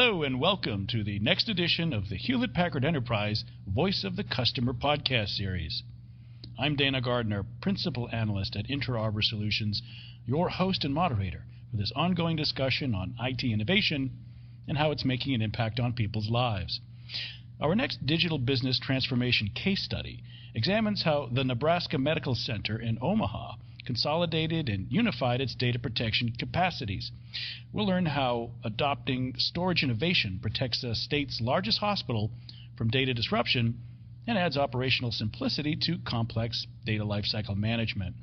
Hello and welcome to the next edition of the Hewlett-Packard Enterprise Voice of the Customer podcast series. I'm Dana Gardner, Principal Analyst at Inter Arbor Solutions, your host and moderator for this ongoing discussion on IT innovation and how it's making an impact on people's lives. Our next digital business transformation case study examines how the Nebraska Medical Center in Omaha consolidated and unified its data protection capacities. We'll learn how adopting storage innovation protects the state's largest hospital from data disruption and adds operational simplicity to complex data lifecycle management.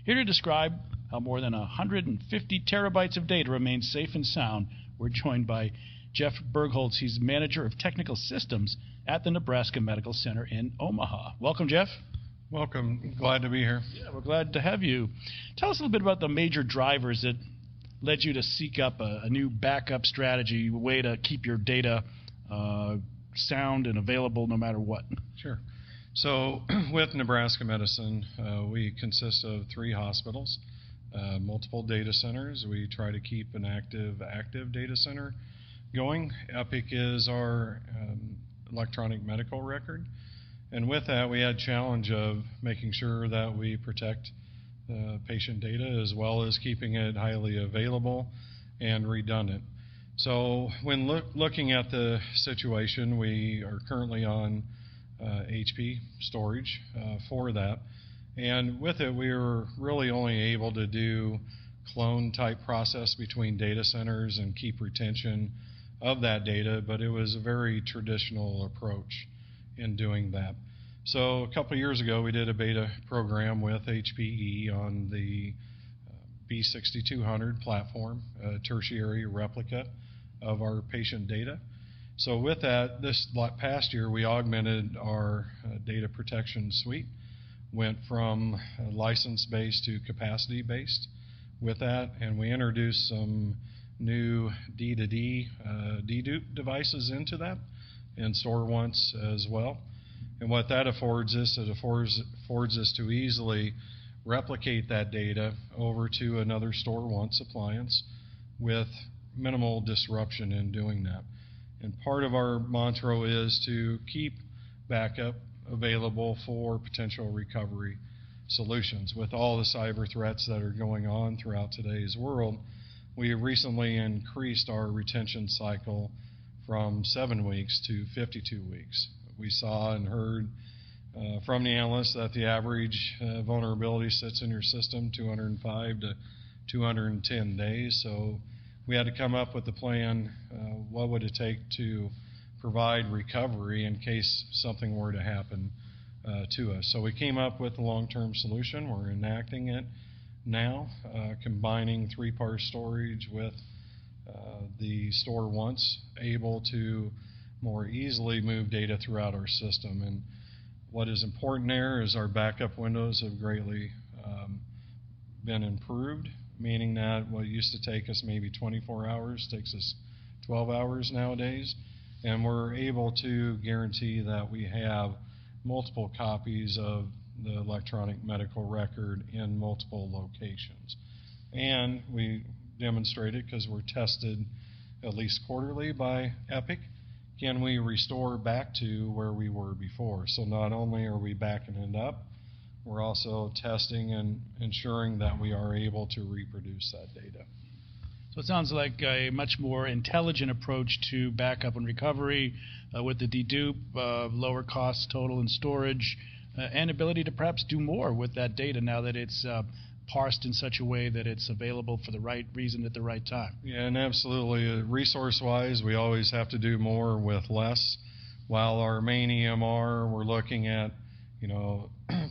Here to describe how more than 150 terabytes of data remain safe and sound, we're joined by Jeff Bergholz. He's Manager of Technical Systems at the Nebraska Medical Center in Omaha. Welcome, Jeff. Welcome. Glad to be here. Yeah, we're glad to have you. Tell us a little bit about the major drivers that led you to seek up a new backup strategy, a way to keep your data sound and available no matter what. Sure. So with Nebraska Medicine, we consist of 3 hospitals, multiple data centers. We try to keep an active data center going. Epic is our electronic medical record. And with that, we had a challenge of making sure that we protect patient data as well as keeping it highly available and redundant. So when looking at the situation, we are currently on HP storage for that. And with it, we were really only able to do clone type process between data centers and keep retention of that data, but it was a very traditional approach in doing that. So a couple of years ago, we did a beta program with HPE on the B6200 platform, a tertiary replica of our patient data. So with that, this past year, we augmented our data protection suite, went from license-based to capacity-based with that, and we introduced some new D2D dedupe devices into that and store once as well. And what that affords us, it affords us to easily replicate that data over to another store once appliance with minimal disruption in doing that. And part of our mantra is to keep backup available for potential recovery solutions. With all the cyber threats that are going on throughout today's world, we recently increased our retention cycle from 7 weeks to 52 weeks. We saw and heard from the analysts that the average vulnerability sits in your system 205 to 210 days. So we had to come up with a plan. What would it take to provide recovery in case something were to happen to us? So we came up with a long-term solution. We're enacting it now, combining 3-part storage with the store once, able to more easily move data throughout our system. And what is important there is our backup windows have greatly been improved, meaning that what used to take us maybe 24 hours takes us 12 hours nowadays. And we're able to guarantee that we have multiple copies of the electronic medical record in multiple locations. And we demonstrated, because we're tested at least quarterly by Epic, can we restore back to where we were before? So not only are we backing it up, we're also testing and ensuring that we are able to reproduce that data. So it sounds like a much more intelligent approach to backup and recovery with the dedupe, lower costs total in storage, and ability to perhaps do more with that data now that it's parsed in such a way that it's available for the right reason at the right time. Yeah, and absolutely. Resource-wise, we always have to do more with less. While our main EMR, we're looking at,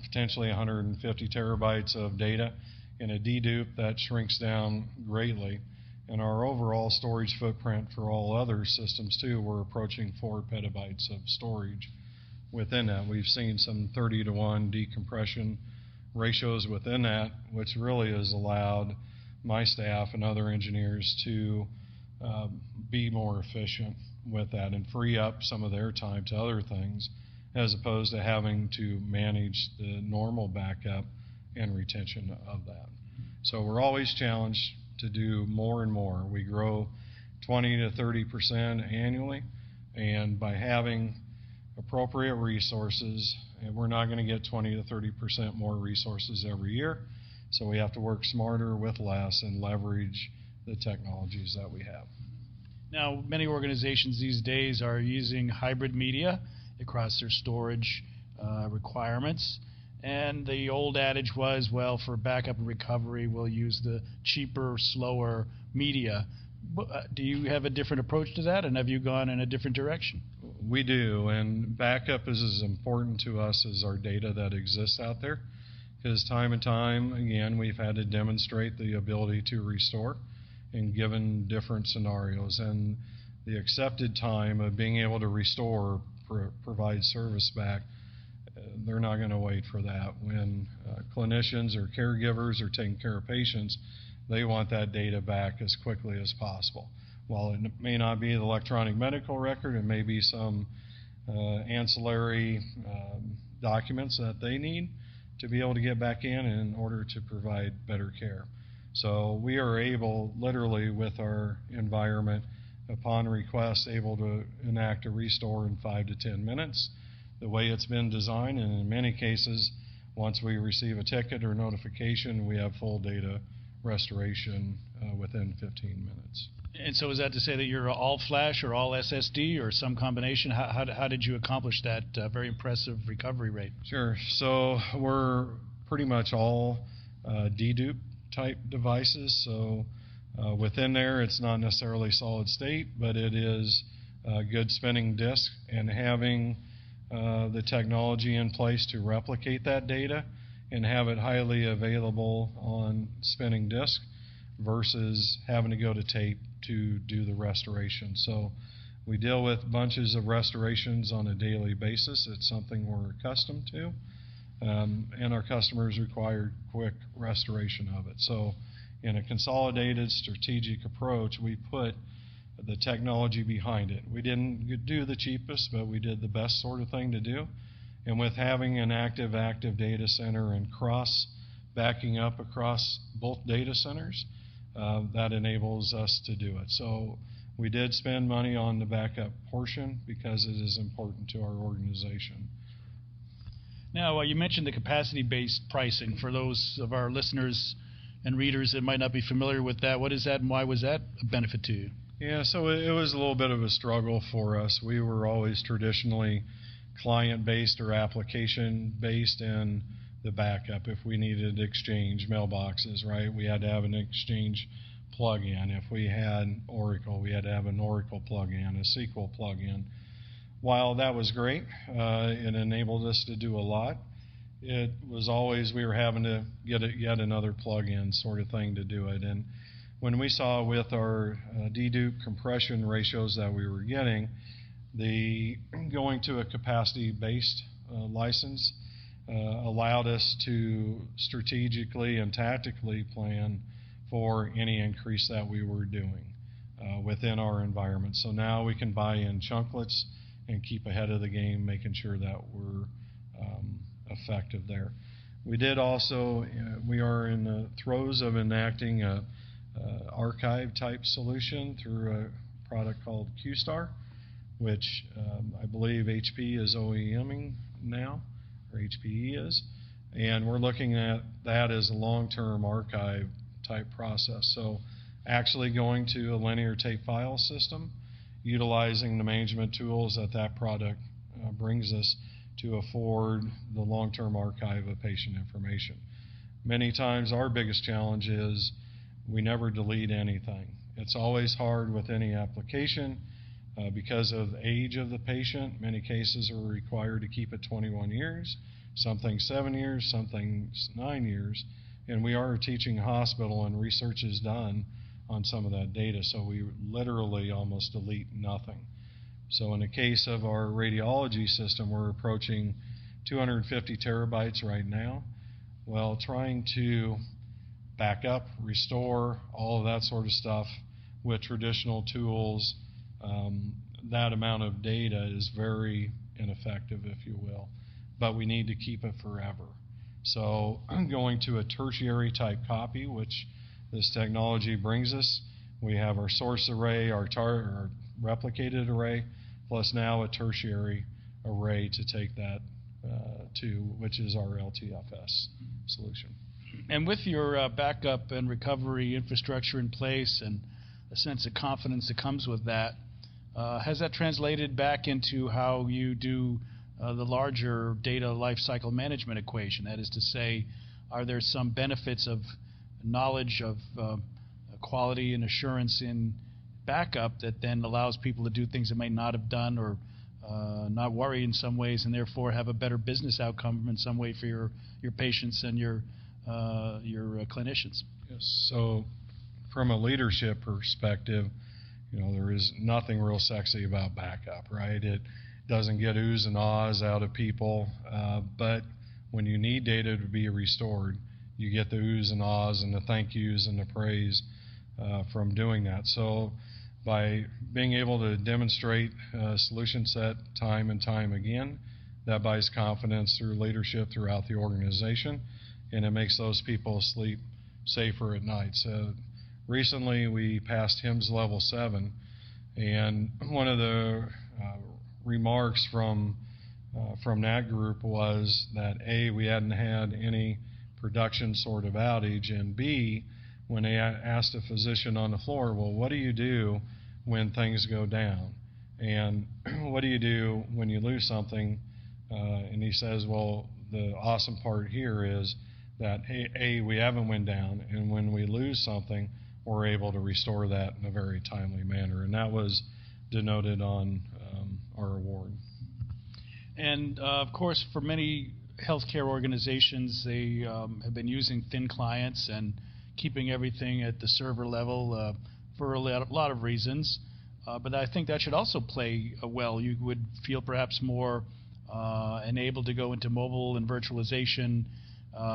potentially 150 terabytes of data. In a dedupe, that shrinks down greatly. And our overall storage footprint for all other systems, too, we're approaching 4 petabytes of storage within that. We've seen some 30-to-1 decompression ratios within that, which really has allowed my staff and other engineers to be more efficient with that and free up some of their time to other things, as opposed to having to manage the normal backup and retention of that. So we're always challenged to do more and more. We grow 20 to 30% annually, and by having appropriate resources, and we're not going to get 20 to 30% more resources every year, so we have to work smarter with less and leverage the technologies that we have. Now, many organizations these days are using hybrid media across their storage requirements. And the old adage was, well, for backup and recovery, we'll use the cheaper, slower media. Do you have a different approach to that, and have you gone in a different direction? We do, and backup is as important to us as our data that exists out there, because time and time, again, we've had to demonstrate the ability to restore in given different scenarios, and the accepted time of being able to restore, provide service back, they're not going to wait for that. When clinicians or caregivers are taking care of patients, they want that data back as quickly as possible. While it may not be the electronic medical record, it may be some ancillary documents that they need to be able to get back in order to provide better care. So we are able, literally with our environment, upon request, able to enact a restore in 5 to 10 minutes, the way it's been designed, and in many cases, once we receive a ticket or notification, we have full data restoration within 15 minutes. And so is that to say that you're all flash or all SSD or some combination? How did you accomplish that very impressive recovery rate? Sure. So we're pretty much all dedupe type devices. So within there, it's not necessarily solid state, but it is a good spinning disk, and having the technology in place to replicate that data and have it highly available on spinning disk versus having to go to tape to do the restoration. So we deal with bunches of restorations on a daily basis. It's something we're accustomed to, and our customers require quick restoration of it. So in a consolidated strategic approach, we put the technology behind it. We didn't do the cheapest, but we did the best sort of thing to do. And with having an active data center and backing up across both data centers, that enables us to do it. So we did spend money on the backup portion because it is important to our organization. Now, you mentioned the capacity-based pricing. For those of our listeners and readers that might not be familiar with that, what is that and why was that a benefit to you? Yeah, so it was a little bit of a struggle for us. We were always traditionally client-based or application-based in the backup. If we needed to exchange mailboxes, right, we had to have an Exchange plug-in. If we had Oracle, we had to have an Oracle plug-in, a SQL plug-in. While that was great, it enabled us to do a lot, it was always we were having to get yet another plug-in sort of thing to do it. And when we saw with our dedupe compression ratios that we were getting, the going to a capacity-based license allowed us to strategically and tactically plan for any increase that we were doing within our environment. So now we can buy in chunklets and keep ahead of the game, making sure that we're effective there. We did also, we are in the throes of enacting a archive type solution through a product called QStar, which I believe HP is OEMing now, or HPE is, and we're looking at that as a long-term archive type process. So actually going to a linear tape file system, utilizing the management tools that product brings us to afford the long-term archive of patient information. Many times our biggest challenge is we never delete anything. It's always hard with any application because of the age of the patient. Many cases are required to keep it 21 years, something 7 years, something 9 years, and we are a teaching hospital and research is done on some of that data, so we literally almost delete nothing. So in the case of our radiology system, we're approaching 250 terabytes right now. Well, trying to back up, restore, all of that sort of stuff with traditional tools, that amount of data is very ineffective, if you will. But we need to keep it forever. So going to a tertiary type copy, which this technology brings us, We have our source array, our replicated array, plus now a tertiary array to take that to, which is our LTFS solution. And with your backup and recovery infrastructure in place and a sense of confidence that comes with that, has that translated back into how you do the larger data lifecycle management equation? That is to say, are there some benefits of knowledge of quality and assurance in backup that then allows people to do things they might not have done, or not worry in some ways, and therefore have a better business outcome in some way for your patients and your clinicians? Yes. So from a leadership perspective, there is nothing real sexy about backup, right? It doesn't get oohs and ahs out of people, but when you need data to be restored, you get the oohs and ahs and the thank yous and the praise from doing that. So by being able to demonstrate a solution set time and time again, that buys confidence through leadership throughout the organization, and it makes those people sleep safer at night. So recently we passed HIMSS level 7, and one of the remarks from that group was that A, we hadn't had any production sort of outage, and B, when they asked a physician on the floor, well, what do you do when things go down? And what do you do when you lose something? And he says, well, the awesome part here is that, A, we haven't went down, and when we lose something, we're able to restore that in a very timely manner. And that was denoted on our award. And, of course, for many healthcare organizations, they have been using thin clients and keeping everything at the server level for a lot of reasons. But I think that should also play well. You would feel perhaps more enabled to go into mobile and virtualization,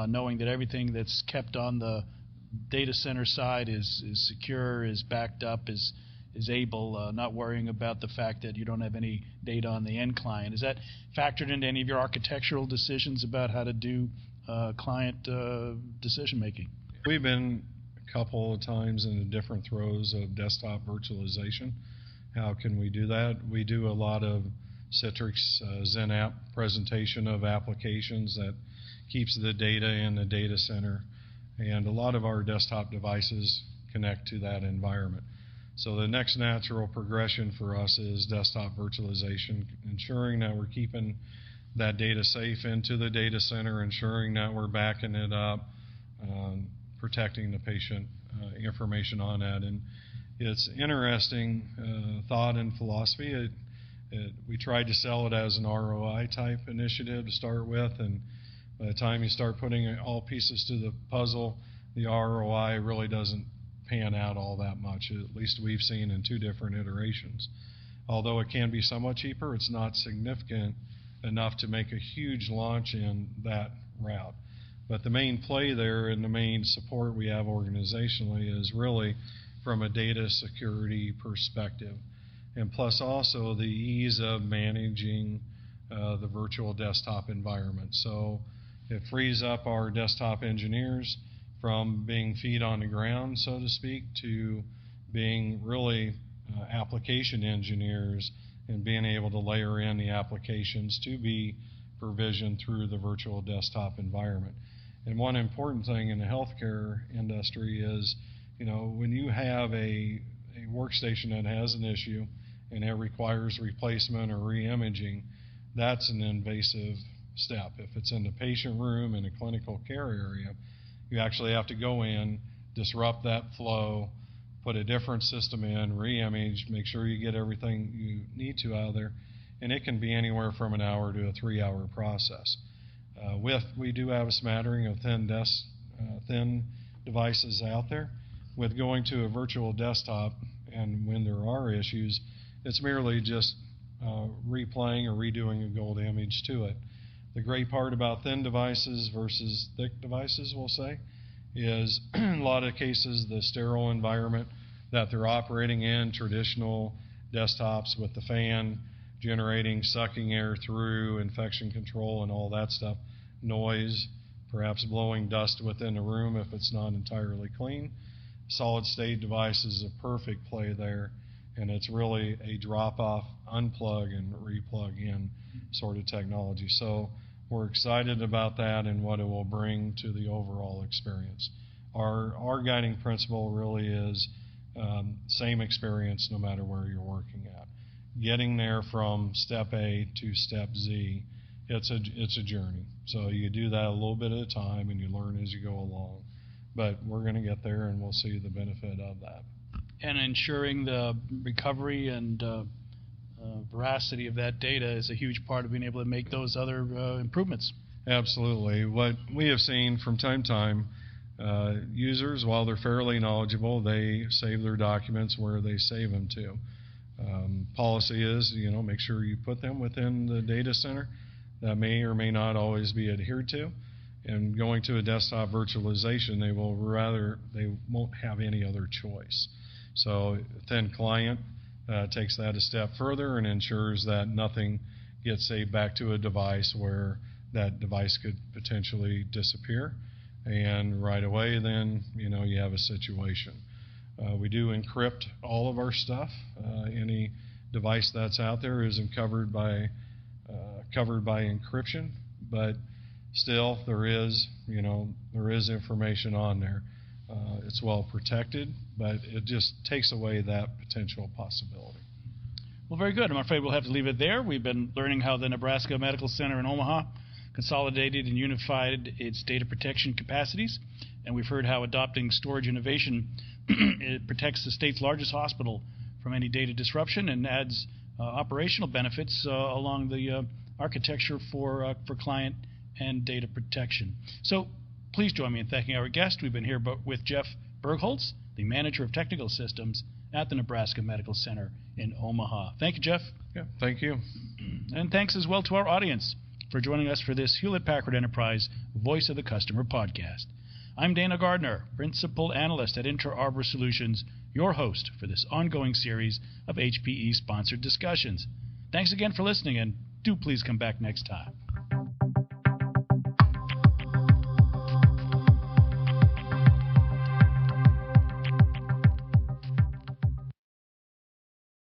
knowing that everything that's kept on the data center side is secure, is backed up, is able, not worrying about the fact that you don't have any data on the end client. Is that factored into any of your architectural decisions about how to do client decision making? We've been a couple of times in the different throes of desktop virtualization. How can we do that? We do a lot of Citrix XenApp presentation of applications that keeps the data in the data center, and a lot of our desktop devices connect to that environment. So the next natural progression for us is desktop virtualization, ensuring that we're keeping that data safe into the data center, ensuring that we're backing it up, protecting the patient information on that. And it's interesting thought and philosophy. We tried to sell it as an ROI type initiative to start with, and by the time you start putting all pieces to the puzzle, the ROI really doesn't pan out all that much, at least we've seen in 2 different iterations. Although it can be somewhat cheaper, it's not significant enough to make a huge launch in that route. But the main play there and the main support we have organizationally is really from a data security perspective, and plus also the ease of managing the virtual desktop environment. So it frees up our desktop engineers from being feet on the ground, so to speak, to being really application engineers and being able to layer in the applications to be provisioned through the virtual desktop environment. And one important thing in the healthcare industry is, when you have a workstation that has an issue and it requires replacement or re-imaging, that's an invasive step. If it's in the patient room in a clinical care area, you actually have to go in, disrupt that flow, put a different system in, re-image, make sure you get everything you need to out of there, and it can be anywhere from an hour to a 3-hour process. We do have a smattering of thin devices out there. With going to a virtual desktop, and when there are issues, it's merely just replaying or redoing a gold image to it. The great part about thin devices versus thick devices, we'll say, is in a lot of cases the sterile environment that they're operating in, traditional desktops with the fan generating, sucking air through, infection control and all that stuff, noise, perhaps blowing dust within the room if it's not entirely clean. solid-state device is a perfect play there, and it's really a drop-off, unplug, and replug in sort of technology. So we're excited about that and what it will bring to the overall experience. Our guiding principle really is same experience no matter where you're working at. Getting there from step A to step Z, it's a journey. So you do that a little bit at a time and you learn as you go along. But we're going to get there and we'll see the benefit of that. And ensuring the recovery and veracity of that data is a huge part of being able to make those other improvements. Absolutely. What we have seen from time to time, users, while they're fairly knowledgeable, they save their documents where they save them to. Policy is, make sure you put them within the data center. That may or may not always be adhered to. And going to a desktop virtualization, they won't have any other choice. So Thin Client takes that a step further and ensures that nothing gets saved back to a device where that device could potentially disappear. And right away, then, you have a situation. We do encrypt all of our stuff. Any device that's out there isn't covered by encryption, but still there is information on there. It's well protected, but it just takes away that potential possibility. Well, very good. I'm afraid we'll have to leave it there. We've been learning how the Nebraska Medical Center in Omaha consolidated and unified its data protection capacities, and we've heard how adopting storage innovation it protects the state's largest hospital from any data disruption and adds operational benefits along the architecture for client and data protection. So please join me in thanking our guest. We've been here with Jeff Bergholz, the Manager of Technical Systems at the Nebraska Medical Center in Omaha. Thank you, Jeff. Yeah, thank you. And thanks as well to our audience for joining us for this Hewlett-Packard Enterprise Voice of the Customer podcast. I'm Dana Gardner, Principal Analyst at Inter Arbor Solutions, your host for this ongoing series of HPE-sponsored discussions. Thanks again for listening, and do please come back next time.